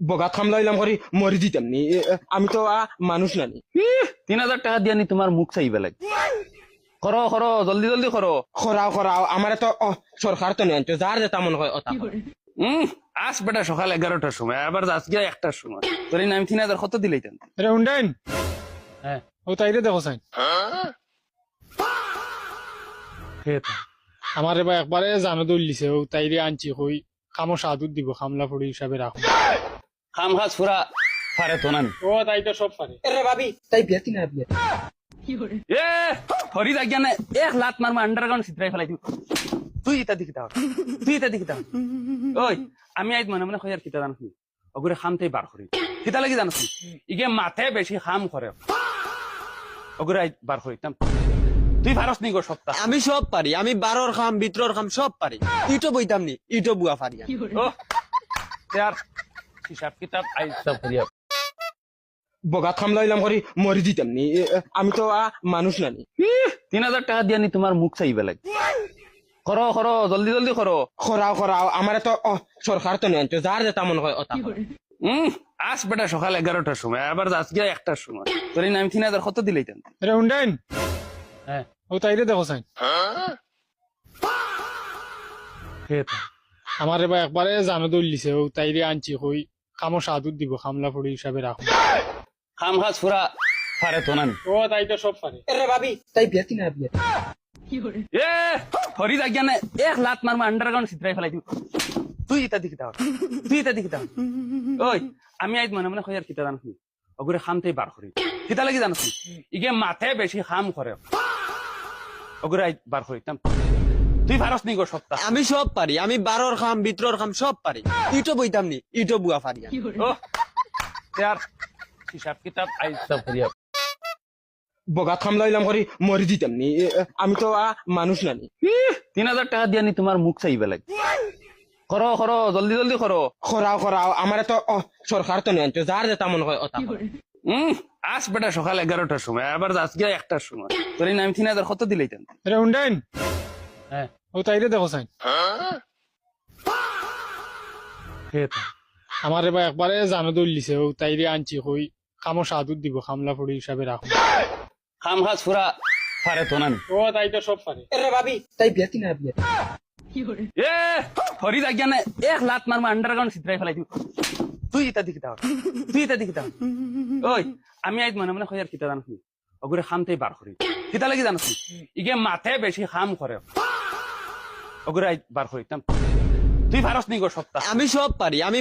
বগা খামলাইলাম করি মরি দিতাম নি আমি তো মানুষ নানি 3000 টাকা দিয়া নি তোমার মুখ চাইবে লাগে করো করো জলদি জলদি করো। খরাও খরাও আমার তো সরকার তো নেই যার যেটা মনে হয় ওটা করো। আস বেটা সকাল 11টার সময় আবার আজকে 1টার সময় তোর এই নাম 3000 কত দিলেইতেন? এটা হুন্ডাইন হ্যাঁ ও তাইরে দেখো সাইন আমার এবার একবারে জানো দলিছে ও তাইরে আনছি কই খামো সাদুর দিব খামলা ফুড়ি হিসাবে রাখো খাম খাস পুরা পারে তো না ও তাই তো সব পারে এরে ভাবি তাই বিয়াতি না বিয়া এ হরি জাগিয়া না এক লাত মারমা আন্ডারগ্রাউন্ড চিত্রাই ফেলাই দিও তুই এটা দেখি দাও তুই এটা দেখি দাও ওই আমি আইজ মনে মনে কইয়ার কিতা জানছি ওগুরে খামতেই বার করি কিতা লাগি জানছি ইগে মাথে বেশি খাম করে ওগুরে আইজ বার করিতাম তুই ভারস নি গো সপ্তাহ আমি সব পারি আমি বারোর খাম ভিতরের খাম সব পারি ইটো বইতাম নি ইটো বুয়া পারি ও ইয়ার হিসাব কিতাব আইজ সব করিয়া বগা খামলাইলাম করি মরি দিতাম নি আমি তো মানুষ নানি 3000 টাকা দিয়া নি তোমার মুখ চাইবে লাগে করো করো জলদি জলদি করো। খরাও খরাও আমার তো সরকার তো নেই যার যেটা মনে হয় ওটা করো। আস বেটা সকাল 11টার সময় আবার আজকে 1টার সময় তোর এই নাম 3000 কত দিলেইতেন? এটা হুন্ডাইন হ্যাঁ ও তাইরে দেখো সাইন আমার এবার একবারে জানো দলিছে ও তাইরে আনছি কই খামো সাদুর দিব খামলা ফুড়ি হিসাবে রাখো খাম খাস পুরা পারে তো না ও তাই তো সব পারে এরে ভাবি তাই বিয়াতি না বিয়া এ হরি জাগিয়া না এক লাত মারমা আন্ডারগ্রাউন্ড চিত্রাই ফেলাই দিও তুই এটা দেখি দাও তুই এটা দেখি দাও ওই আমি আইজ মনে মনে কইয়ার কিতা জানছি ওগুরে খামতেই বার করি কিতা লাগি জানছি ইগে মাথে বেশি খাম করে ওগুরে আইজ বার করিতাম তুই ভারস নি গো সপ্তাহ আমি সব পারি আমি বারোর খাম ভিতরের খাম সব পারি ইটো বইতাম নি ইটো বুয়া পারি ও ইয়ার হিসাব কিতাব আইজ সব করিয়া বগা খামলাইলাম করি মরি দিতাম নি আমি তো মানুষ নানি 3000 টাকা দিয়া নি তোমার মুখ চাইবে লাগে করো করো জলদি জলদি করো। খরাও খরাও আমার তো সরকার তো নেই যার যেটা মনে হয় ওটা করো। আস বেটা সকাল 11টার সময় আবার আজকে 1টার সময় তোর এই নাম 3000 কত দিলেইতেন? এটা হুন্ডাইন হ্যাঁ ও তাইরে দেখো সাইন আমার এবার একবারে জানো দলিছে ও তাইরে আনছি কই খামো সাদুর দিব খামলা ফুড়ি হিসাবে রাখো খাম খাস পুরা পারে তো না ও তাই তো সব পারে এরে ভাবি তাই বিয়াতি না বিয়া এ হরি জাগিয়া না এক লাত মারমা আন্ডারগ্রাউন্ড চিত্রাই ফেলাই দিও তুই এটা দেখি দাও তুই এটা দেখি দাও ওই আমি আইজ মনে মনে কইয়ার কিতা জানছি ওগুরে খামতেই বার করি কিতা লাগি জানছি ইগে মাথে বেশি খাম করে ওগুরে আইজ বার করিতাম তুই ভারস নি গো সপ্তাহ আমি সব পারি আমি